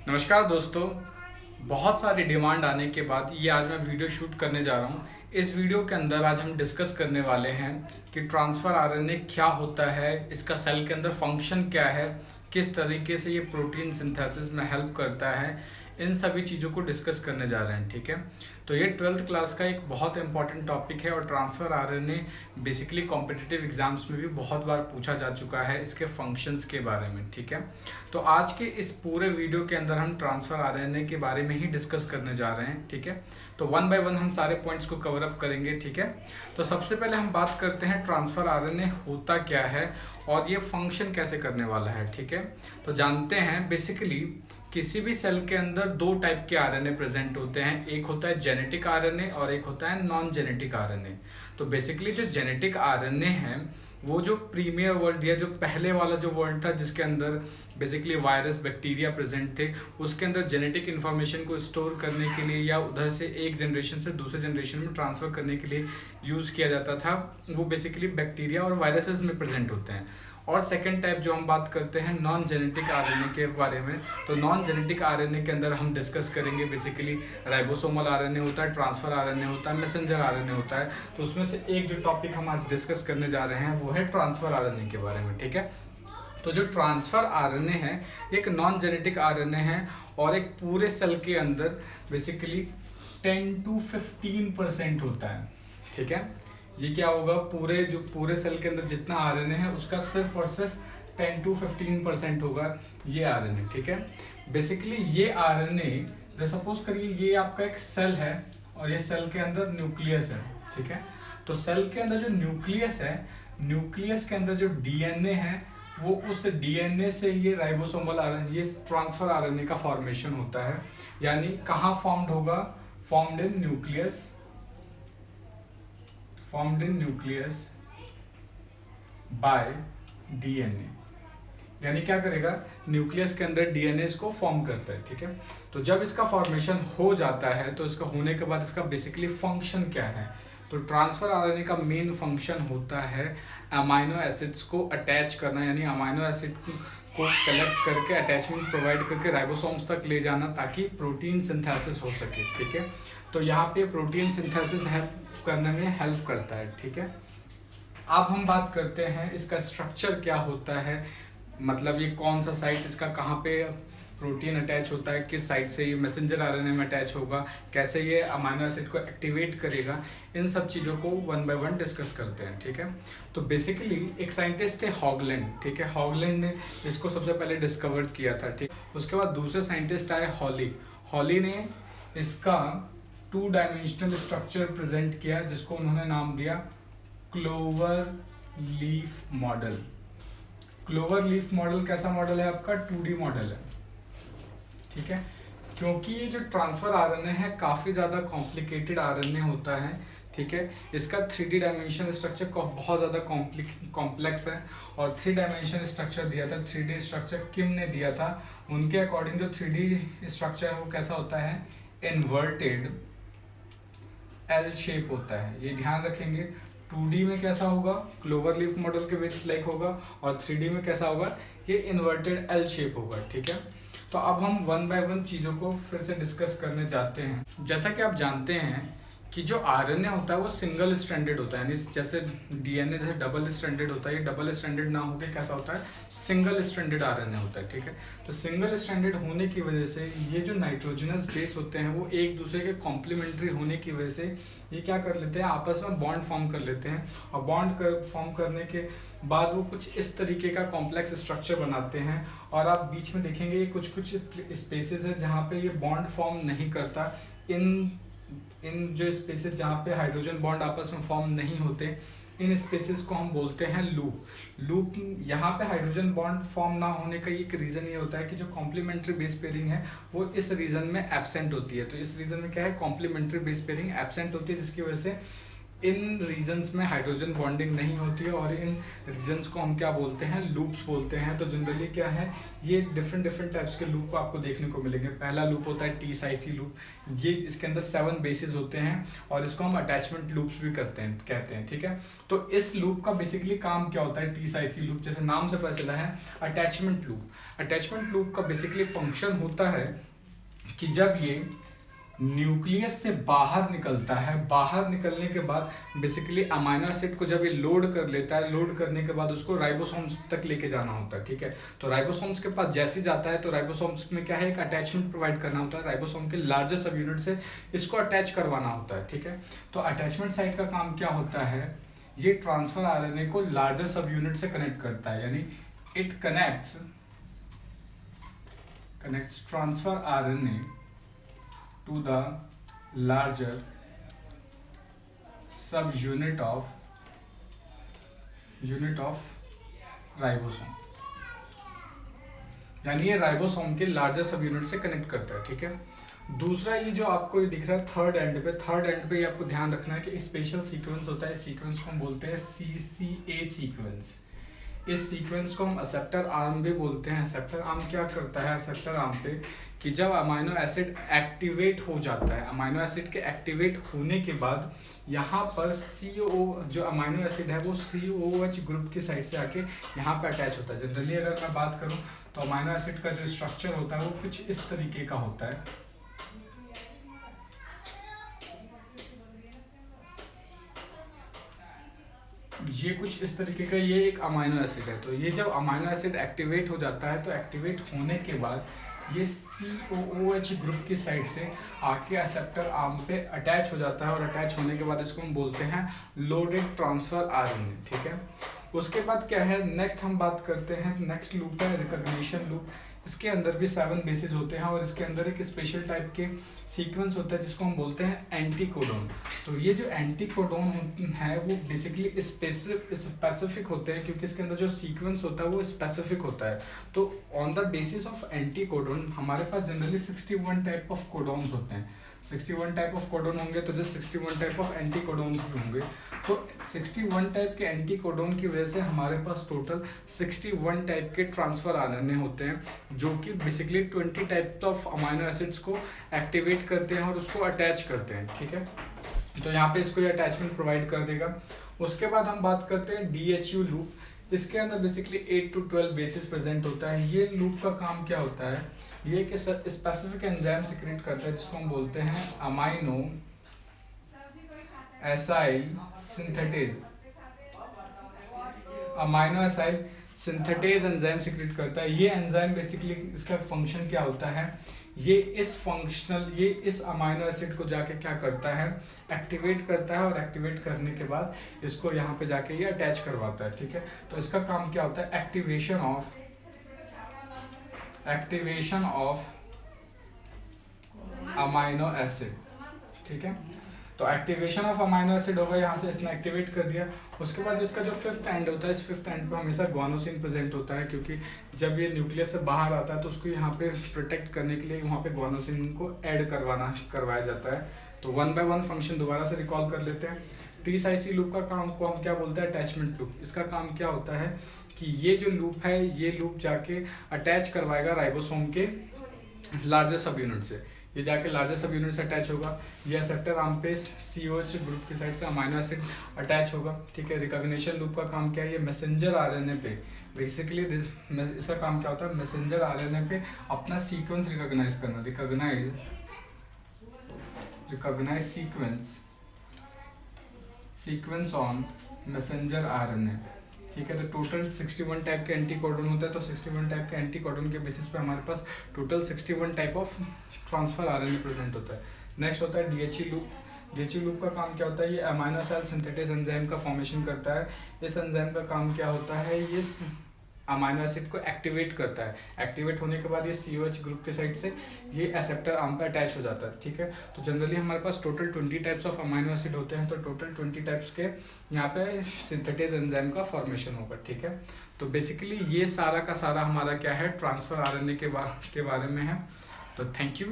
नमस्कार दोस्तों। बहुत सारी डिमांड आने के बाद ये आज मैं वीडियो शूट करने जा रहा हूँ। इस वीडियो के अंदर आज हम डिस्कस करने वाले हैं कि ट्रांसफ़र आरएनए क्या होता है, इसका सेल के अंदर फंक्शन क्या है, किस तरीके से ये प्रोटीन सिंथेसिस में हेल्प करता है, इन सभी चीज़ों को डिस्कस करने जा रहे हैं। ठीक है, तो ये 12th क्लास का एक बहुत इंपॉर्टेंट टॉपिक है और transfer RNA basically competitive exams में भी बहुत बार पूछा जा चुका है इसके फंक्शंस के बारे में। ठीक है, तो आज के इस पूरे वीडियो के अंदर हम ट्रांसफ़र आरएनए के बारे में ही डिस्कस करने जा रहे हैं। ठीक है, तो वन बाय वन हम सारे पॉइंट्स को कवर अप करेंगे। ठीक है, तो सबसे पहले हम बात करते हैं ट्रांसफ़र आरएनए होता क्या है और ये फंक्शन कैसे करने वाला है। ठीक है, तो जानते हैं बेसिकली किसी भी सेल के अंदर दो टाइप के आरएनए प्रेजेंट होते हैं, एक होता है जेनेटिक आरएनए और एक होता है नॉन जेनेटिक आरएनए। तो बेसिकली जो जेनेटिक आरएनए है वो जो प्रीमियर वर्ल्ड या जो पहले वाला जो वर्ल्ड था जिसके अंदर बेसिकली वायरस बैक्टीरिया प्रेजेंट थे, उसके अंदर जेनेटिक इन्फॉर्मेशन को स्टोर करने के लिए या उधर से एक जनरेशन से दूसरे जनरेशन में ट्रांसफ़र करने के लिए यूज़ किया जाता था, वो बेसिकली बैक्टीरिया और वायरसेस में प्रेजेंट होते हैं। और सेकेंड टाइप जो हम बात करते हैं नॉन जेनेटिक आरएनए के बारे में, तो नॉन जेनेटिक आरएनए के अंदर हम डिस्कस करेंगे बेसिकली राइबोसोमल आरएनए होता है, ट्रांसफ़र आरएनए होता है, मैसेंजर आरएनए होता है। तो उसमें से एक जो टॉपिक हम आज डिस्कस करने जा रहे हैं वो है ट्रांसफ़र आरएनए के बारे में। ठीक है, तो जो ट्रांसफ़र आरएनए है एक नॉन जेनेटिक आरएनए है और एक पूरे सेल के अंदर बेसिकली 10 to 15% होता है। ठीक है, ये क्या होगा, पूरे सेल के अंदर जितना आरएनए है उसका सिर्फ और सिर्फ 10 to 15% होगा ये आरएनए। ठीक है, बेसिकली ये आरएनए सपोज करिए ये आपका एक सेल है और ये सेल के अंदर न्यूक्लियस है। ठीक है, तो सेल के अंदर जो न्यूक्लियस है, न्यूक्लियस के अंदर जो डीएनए है वो उस डीएनए से ये राइबोसोमल आरएनए, ये ट्रांसफ़र आरएनए का फॉर्मेशन होता है। यानी कहाँ फॉर्म्ड होगा, formed in nucleus bye DNA. यानी क्या करेगा, न्यूक्लियस के अंदर डीएनए इसको फॉर्म करता है। ठीक है, तो जब इसका फॉर्मेशन हो जाता है तो इसका होने के बाद इसका बेसिकली फंक्शन क्या है, तो ट्रांसफ़र आरएनए का मेन फंक्शन होता है अमाइनो एसिड्स को अटैच करना, यानी अमाइनो एसिड को कलेक्ट करके अटैचमेंट प्रोवाइड करके राइबोसोम्स तक ले जाना ताकि प्रोटीन सिंथेसिस हो सके। ठीक है, तो यहाँ पे प्रोटीन सिंथेसिस हेल्प करने में हेल्प करता है। ठीक है, अब हम बात करते हैं इसका स्ट्रक्चर क्या होता है, मतलब ये कौन सा साइट इसका कहाँ पे प्रोटीन अटैच होता है, किस साइड से ये मैसेंजर आरएनए में अटैच होगा, कैसे ये अमाइनो एसिड को एक्टिवेट करेगा, इन सब चीज़ों को वन बाय वन डिस्कस करते हैं। ठीक है, तो बेसिकली एक साइंटिस्ट थे हॉगलैंड। ठीक है, हॉगलैंड ने इसको सबसे पहले डिस्कवर किया था। ठीक, उसके बाद दूसरे साइंटिस्ट आए हॉली ने इसका 2 डायमेंशनल स्ट्रक्चर प्रेजेंट किया जिसको उन्होंने नाम दिया clover leaf model. Clover leaf model कैसा मॉडल है आपका, 2D मॉडल है। ठीक है, क्योंकि ये जो ट्रांसफ़र आरएनए है काफ़ी ज़्यादा कॉम्प्लिकेटेड आरएनए होता है। ठीक है, इसका 3D डायमेंशन स्ट्रक्चर बहुत ज़्यादा कॉम्प्लेक्स है और 3 डायमेंशन स्ट्रक्चर दिया था, 3D स्ट्रक्चर किम ने दिया था। उनके अकॉर्डिंग जो 3D स्ट्रक्चर है वो कैसा होता है, इन्वर्टेड एल शेप होता है। ये ध्यान रखेंगे, 2D में कैसा होगा, क्लोवर लीफ मॉडल के विच लाइक होगा और 3D में कैसा होगा, ये इन्वर्टेड एल शेप होगा। ठीक है, तो अब हम वन बाय वन चीज़ों को फिर से डिस्कस करने जाते हैं। जैसा कि आप जानते हैं कि जो आरएनए होता है वो सिंगल स्ट्रैंडेड होता है, यानी जैसे डीएनए जैसे डबल स्ट्रैंडेड होता है, ये डबल स्ट्रैंडेड ना होकर कैसा होता है, सिंगल स्ट्रैंडेड आरएनए होता है। ठीक है, तो सिंगल स्ट्रैंडेड होने की वजह से ये जो नाइट्रोजनस बेस होते हैं वो एक दूसरे के कॉम्प्लीमेंट्री होने की वजह से ये क्या कर लेते हैं, आपस में बॉन्ड फॉर्म कर लेते हैं और बॉन्ड फॉर्म करने के बाद वो कुछ इस तरीके का कॉम्प्लेक्स स्ट्रक्चर बनाते हैं। और आप बीच में देखेंगे ये कुछ स्पेसेस है जहाँ पे ये बॉन्ड फॉर्म नहीं करता। इन जो स्पेसेस जहाँ पे हाइड्रोजन बॉन्ड आपस में फॉर्म नहीं होते, इन स्पेसेस को हम बोलते हैं लूप। यहाँ पे हाइड्रोजन बॉन्ड फॉर्म ना होने का एक रीज़न ये होता है कि जो कॉम्प्लीमेंट्री बेस पेयरिंग है वो इस रीजन में एब्सेंट होती है। तो इस रीजन में क्या है, कॉम्प्लीमेंट्री बेस पेयरिंग एब्सेंट होती है, जिसकी वजह से इन रीजन्स में हाइड्रोजन बॉन्डिंग नहीं होती है और इन रीजन्स को हम क्या बोलते हैं, लूप्स बोलते हैं। तो जनरली क्या है, ये डिफरेंट टाइप्स के लूप आपको देखने को मिलेंगे। पहला लूप होता है टी साइसी लूप, ये इसके अंदर 7 बेसिस होते हैं और इसको हम अटैचमेंट लूप्स भी कहते हैं, ठीक है। तो इस लूप का बेसिकली काम क्या होता है, टी साइसी लूप, जैसे नाम से पता चला है अटैचमेंट लूप। अटैचमेंट लूप का बेसिकली फंक्शन होता है कि जब ये न्यूक्लियस से बाहर निकलता है, बाहर निकलने के बाद बेसिकली अमाइनो एसिड को जब ये लोड कर लेता है, लोड करने के बाद उसको राइबोसोम्स तक लेके जाना होता है, ठीक है। तो राइबोसोम्स के पास जैसे जाता है तो राइबोसोम्स में क्या है, एक अटैचमेंट प्रोवाइड करना होता है, राइबोसोम के लार्जर सब यूनिट से इसको अटैच करवाना होता है, ठीक है। तो अटैचमेंट साइट का काम क्या होता है, ये ट्रांसफर आरएनए को लार्जर सब यूनिट से कनेक्ट करता है, यानी it connects transfer RNA to the larger subunit of ribosome, यानी ये राइबोसोम के लार्जर सब यूनिट से कनेक्ट करता है, ठीक है। दूसरा ये जो आपको ये दिख रहा है थर्ड एंड पे ये आपको ध्यान रखना है कि स्पेशल सीक्वेंस होता है, सीक्वेंस को हम बोलते हैं CCA सीक्वेंस। इस सीक्वेंस को हम एक्सेप्टर आर्म भी बोलते हैं। एक्सेप्टर आर्म क्या करता है, एक्सेप्टर आर्म पे कि जब अमाइनो एसिड एक्टिवेट हो जाता है, अमाइनो एसिड के एक्टिवेट होने के बाद यहाँ पर CO जो अमाइनो एसिड है वो COOH ग्रुप की साइड से आके यहाँ पे अटैच होता है। जनरली अगर मैं बात करूँ तो अमाइनो एसिड का जो स्ट्रक्चर होता है वो कुछ इस तरीके का होता है। ये कुछ इस तरीके का, ये एक अमाइनो एसिड है। तो ये जब अमाइनो एसिड एक्टिवेट हो जाता है तो एक्टिवेट होने के बाद ये COOH ग्रुप की साइड से आके एक्सेप्टर आर्म पे अटैच हो जाता है और अटैच होने के बाद इसको हम बोलते हैं लोडेड ट्रांसफर आरएनए, ठीक है। उसके बाद क्या है, नेक्स्ट हम बात करते हैं, नेक्स्ट लूप है रिकॉग्निशन लूप। इसके अंदर भी 7 बेसिस होते हैं और इसके अंदर एक स्पेशल टाइप के सीक्वेंस होता है जिसको हम बोलते हैं एंटीकोडोन। तो ये जो एंटीकोडोन है वो बेसिकली स्पेसिफिक होते हैं, क्योंकि इसके अंदर जो सीक्वेंस होता है वो स्पेसिफिक होता है। तो on the basis of anticodon हमारे पास जनरली 61 टाइप ऑफ कोडोन्स होते हैं। 61 टाइप ऑफ कोडोन होंगे तो जस्ट 61 टाइप ऑफ एंटीकोडोन्स भी होंगे। तो 61 टाइप के एंटीकोडोन की वजह से हमारे पास टोटल 61 टाइप के ट्रांसफर आरएनए होते हैं, जो कि basically 20 type of amino acids को एक्टिवेट करते हैं और उसको अटैच करते हैं, ठीक है। तो यहाँ पे इसको ये अटैचमेंट प्रोवाइड कर देगा। उसके बाद हम बात करते हैं DHU लूप। इसके अंदर बेसिकली 8 to 12 बेसिस प्रेजेंट होता है। ये लूप का काम क्या होता है, ये एक स्पेसिफिक एंजाइम सीक्रेट करता है जिसको हम बोलते हैं amino acyl synthetase enzyme secret करता है। ये एंजाइम बेसिकली इसका फंक्शन क्या होता है, ये इस अमाइनो एसिड को जाके क्या करता है, एक्टिवेट करता है और एक्टिवेट करने के बाद इसको यहाँ पे जाके ये अटैच करवाता है, ठीक है। तो इसका काम क्या होता है, एक्टिवेशन ऑफ अमाइनो एसिड, ठीक है। तो एक्टिवेशन ऑफ अमाइनो एसिड होगा, यहाँ से इसने एक्टिवेट कर दिया। उसके बाद इसका जो 5th एंड होता है, इस 5th एंड पे हमेशा ग्वानोसिन प्रेजेंट होता है, क्योंकि जब ये न्यूक्लियस से बाहर आता है तो उसको यहाँ पे प्रोटेक्ट करने के लिए वहाँ पे ग्वानोसिन को ऐड करवाया जाता है। तो 1 by 1 फंक्शन दोबारा से रिकॉल कर लेते हैं। टी-साइसी लूप का काम को हम क्या बोलते हैं, अटैचमेंट लूप। इसका काम क्या होता है कि ये जो लूप है, ये लूप जाके अटैच करवाएगा राइबोसोम के लार्जर सब यूनिट से। ये जाके लार्जर सब यूनिट से अटैच होगा। ये एक्सेप्टर आर्म पे COH ग्रुप की साइड से अमाइनो एसिड अटैच होगा, ठीक है। रिकॉग्निशन लूप का काम क्या है, ये मैसेंजर आरएनए पे बेसिकली इसका काम क्या होता है, मैसेंजर आरएनए पे अपना सीक्वेंस रिकॉग्नाइज करना, recognise sequence on messenger RNA, ठीक है। तो टोटल 61 टाइप के एंटीकोडोन होता है। तो 61 टाइप के एंटीकोडोन के बेसिस पे हमारे पास total 61 type of transfer RNA present होता है। नेक्स्ट होता है DHE लूप। DHE लूप का काम क्या होता है, ये अमाइनो एसिड सिंथेटेज एंजाइम का फॉर्मेशन करता है। इस एंजाइम का काम क्या होता है, ये अमाइनो एसिड को एक्टिवेट करता है। एक्टिवेट होने के बाद ये COH ग्रुप के साइड से ये एक्सेप्टर आर्म पे अटैच हो जाता है, ठीक है। तो जनरली हमारे पास total 20 types of amino acid होते हैं। तो टोटल 20 टाइप्स के यहाँ पे सिंथेटेज एंजाइम का फॉर्मेशन होगा, ठीक है। तो बेसिकली ये सारा का सारा हमारा क्या है, ट्रांसफर आरएनए के बारे में है। तो थैंक यू।